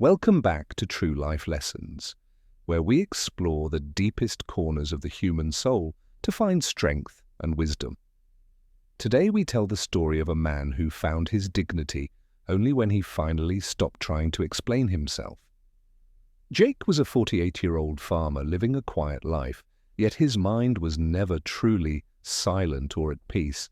Welcome back to True Life Lessons, where we explore the deepest corners of the human soul to find strength and wisdom. Today we tell the story of a man who found his dignity only when he finally stopped trying to explain himself. Jake was a 48-year-old farmer living a quiet life, yet his mind was never truly silent or at peace.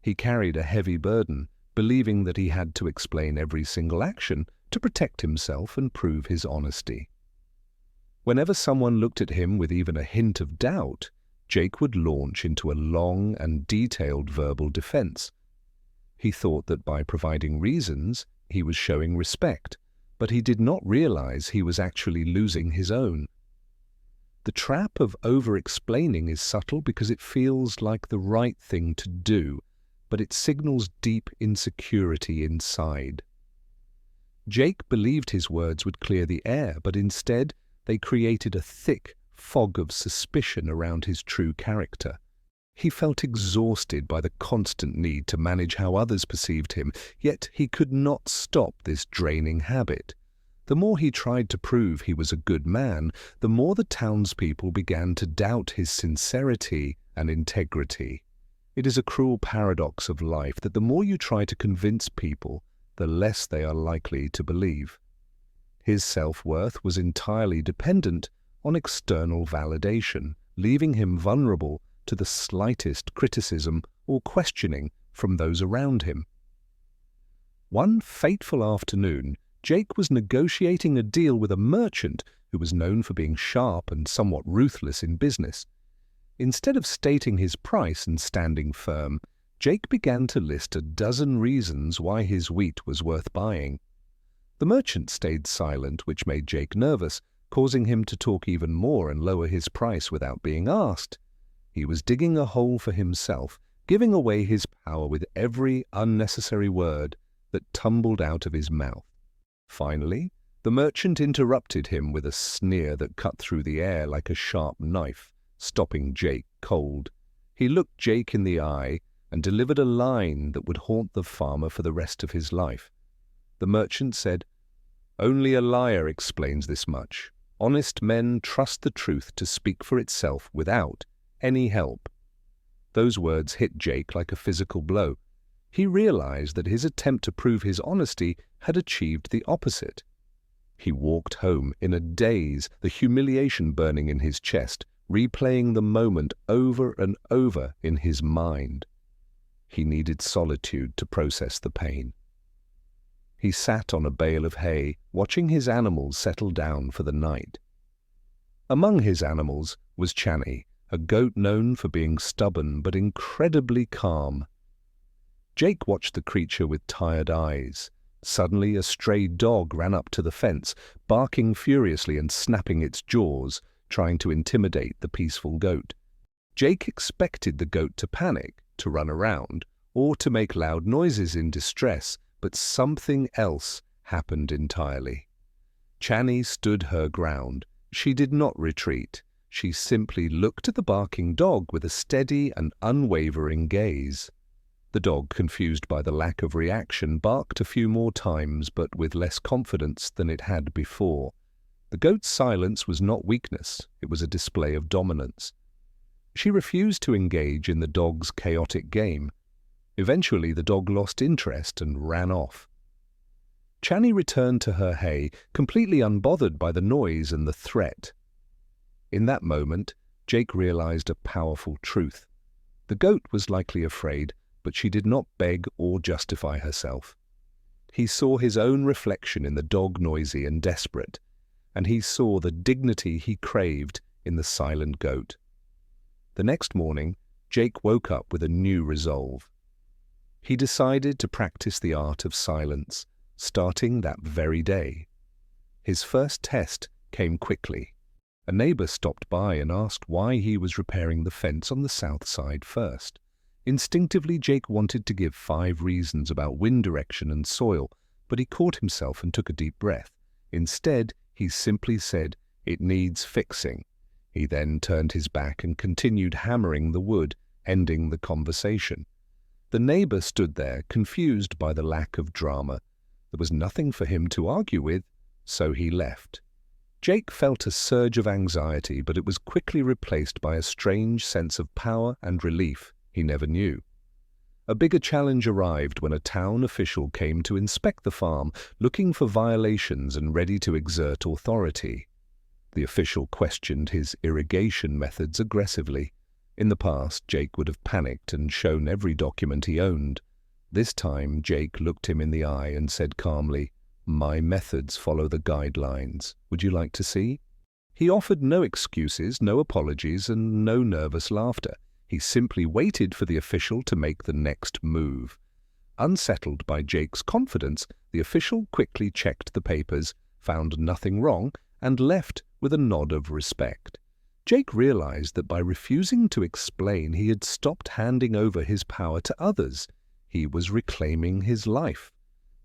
He carried a heavy burden, believing that he had to explain every single action to protect himself and prove his honesty. Whenever someone looked at him with even a hint of doubt, Jake would launch into a long and detailed verbal defense. He thought that by providing reasons, he was showing respect, but he did not realize he was actually losing his own. The trap of over-explaining is subtle because it feels like the right thing to do, but it signals deep insecurity inside. Jake believed his words would clear the air, but instead they created a thick fog of suspicion around his true character. He felt exhausted by the constant need to manage how others perceived him, yet he could not stop this draining habit. The more he tried to prove he was a good man, the more the townspeople began to doubt his sincerity and integrity. It is a cruel paradox of life that the more you try to convince people, the less they are likely to believe. His self-worth was entirely dependent on external validation, leaving him vulnerable to the slightest criticism or questioning from those around him. One fateful afternoon, Jake was negotiating a deal with a merchant who was known for being sharp and somewhat ruthless in business. Instead of stating his price and standing firm, Jake began to list a dozen reasons why his wheat was worth buying. The merchant stayed silent, which made Jake nervous, causing him to talk even more and lower his price without being asked. He was digging a hole for himself, giving away his power with every unnecessary word that tumbled out of his mouth. Finally, the merchant interrupted him with a sneer that cut through the air like a sharp knife, stopping Jake cold. He looked Jake in the eye and delivered a line that would haunt the farmer for the rest of his life. The merchant said, "Only a liar explains this much. Honest men trust the truth to speak for itself without any help." Those words hit Jake like a physical blow. He realized that his attempt to prove his honesty had achieved the opposite. He walked home in a daze, the humiliation burning in his chest, replaying the moment over and over in his mind. He needed solitude to process the pain. He sat on a bale of hay, watching his animals settle down for the night. Among his animals was Channy, a goat known for being stubborn but incredibly calm. Jake watched the creature with tired eyes. Suddenly, a stray dog ran up to the fence, barking furiously and snapping its jaws, trying to intimidate the peaceful goat. Jake expected the goat to panic, to run around, or to make loud noises in distress, but something else happened entirely. Channy stood her ground. She did not retreat. She simply looked at the barking dog with a steady and unwavering gaze. The dog, confused by the lack of reaction, barked a few more times, but with less confidence than it had before. The goat's silence was not weakness, it was a display of dominance. She refused to engage in the dog's chaotic game. Eventually, the dog lost interest and ran off. Channy returned to her hay, completely unbothered by the noise and the threat. In that moment, Jake realized a powerful truth. The goat was likely afraid, but she did not beg or justify herself. He saw his own reflection in the dog, noisy and desperate, and he saw the dignity he craved in the silent goat. The next morning, Jake woke up with a new resolve. He decided to practice the art of silence, starting that very day. His first test came quickly. A neighbor stopped by and asked why he was repairing the fence on the south side first. Instinctively, Jake wanted to give 5 reasons about wind direction and soil, but he caught himself and took a deep breath. Instead, he simply said, "It needs fixing." He then turned his back and continued hammering the wood, ending the conversation. The neighbor stood there, confused by the lack of drama. There was nothing for him to argue with, So he left. Jake felt a surge of anxiety, but it was quickly replaced by a strange sense of power and relief he never knew. A bigger challenge arrived when a town official came to inspect the farm, looking for violations and ready to exert authority. The official questioned his irrigation methods aggressively. In the past, Jake would have panicked and shown every document he owned. This time, Jake looked him in the eye and said calmly, "My methods follow the guidelines. Would you like to see?" He offered no excuses, no apologies, and no nervous laughter. He simply waited for the official to make the next move. Unsettled by Jake's confidence, the official quickly checked the papers, found nothing wrong, and left with a nod of respect. Jake realized that by refusing to explain, he had stopped handing over his power to others. He was reclaiming his life.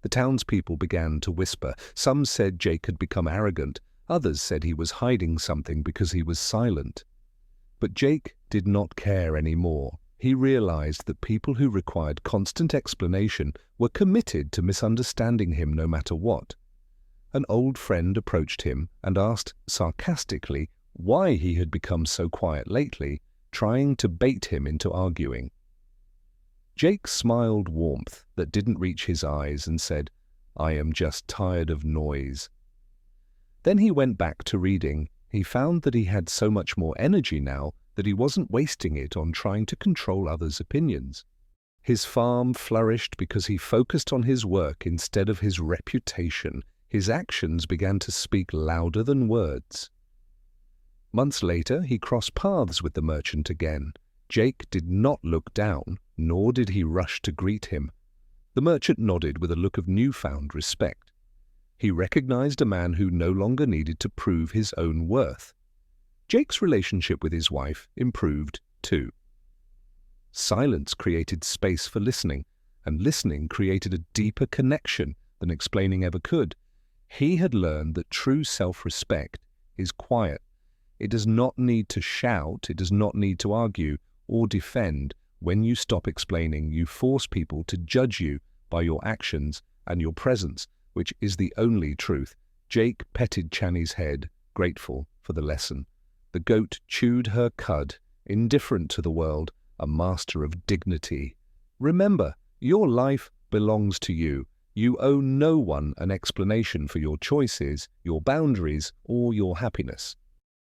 The townspeople began to whisper. Some said Jake had become arrogant. Others said he was hiding something because he was silent. But Jake did not care anymore. He realized that people who required constant explanation were committed to misunderstanding him no matter what. An old friend approached him and asked sarcastically why he had become so quiet lately, trying to bait him into arguing. Jake smiled warmth that didn't reach his eyes and said, "I am just tired of noise." Then he went back to reading. He found that he had so much more energy now that he wasn't wasting it on trying to control others' opinions. His farm flourished because he focused on his work instead of his reputation. His actions began to speak louder than words. Months later, he crossed paths with the merchant again. Jake did not look down, nor did he rush to greet him. The merchant nodded with a look of newfound respect. He recognized a man who no longer needed to prove his own worth. Jake's relationship with his wife improved too. Silence created space for listening, and listening created a deeper connection than explaining ever could. He had learned that true self-respect is quiet. It does not need to shout, it does not need to argue or defend. When you stop explaining, you force people to judge you by your actions and your presence, which is the only truth. Jake petted Channy's head, grateful for the lesson. The goat chewed her cud, indifferent to the world, a master of dignity. Remember, your life belongs to you. You owe no one an explanation for your choices, your boundaries, or your happiness.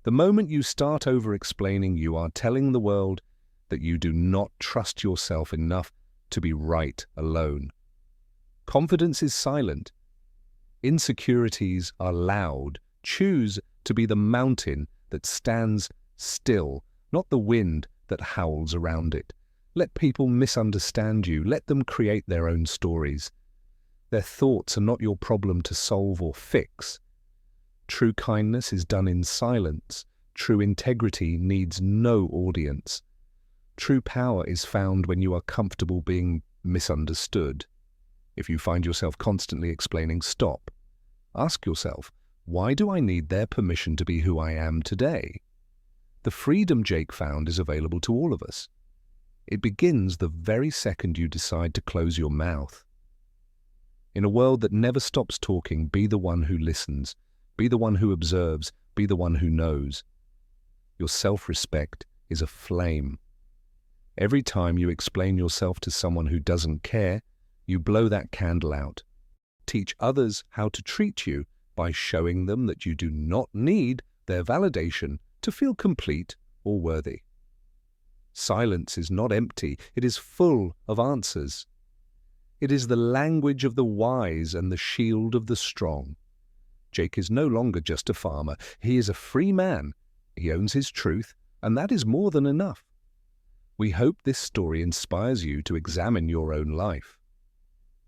The moment you start over-explaining, you are telling the world that you do not trust yourself enough to be right alone. Confidence is silent. Insecurities are loud. Choose to be the mountain that stands still, not the wind that howls around it. Let people misunderstand you. Let them create their own stories. Their thoughts are not your problem to solve or fix. True kindness is done in silence. True integrity needs no audience. True power is found when you are comfortable being misunderstood. If you find yourself constantly explaining, stop. Ask yourself, why do I need their permission to be who I am today? The freedom Jake found is available to all of us. It begins the very second you decide to close your mouth. In a world that never stops talking, be the one who listens. Be the one who observes. Be the one who knows. Your self-respect is a flame. Every time you explain yourself to someone who doesn't care, you blow that candle out. Teach others how to treat you by showing them that you do not need their validation to feel complete or worthy. Silence is not empty, it is full of answers. It is the language of the wise and the shield of the strong. Jake is no longer just a farmer, he is a free man. He owns his truth, and that is more than enough. We hope this story inspires you to examine your own life.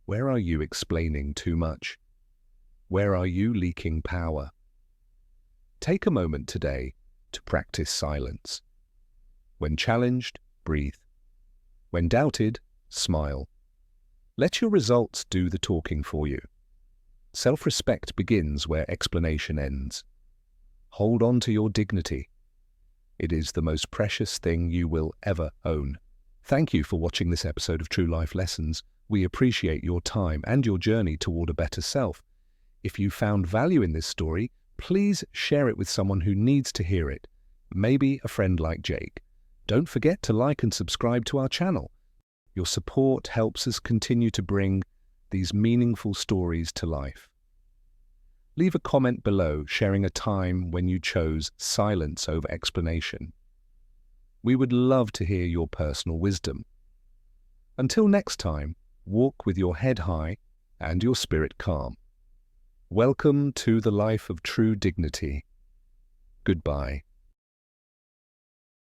Where are you explaining too much? Where are you leaking power? Take a moment today to practice silence. When challenged, breathe. When doubted, smile. Let your results do the talking for you. Self-respect begins where explanation ends. Hold on to your dignity. It is the most precious thing you will ever own. Thank you for watching this episode of True Life Lessons. We appreciate your time and your journey toward a better self. If you found value in this story, please share it with someone who needs to hear it, maybe a friend like Jake. Don't forget to like and subscribe to our channel. Your support helps us continue to bring these meaningful stories to life. Leave a comment below sharing a time when you chose silence over explanation. We would love to hear your personal wisdom. Until next time, walk with your head high and your spirit calm. Welcome to the life of true dignity. Goodbye.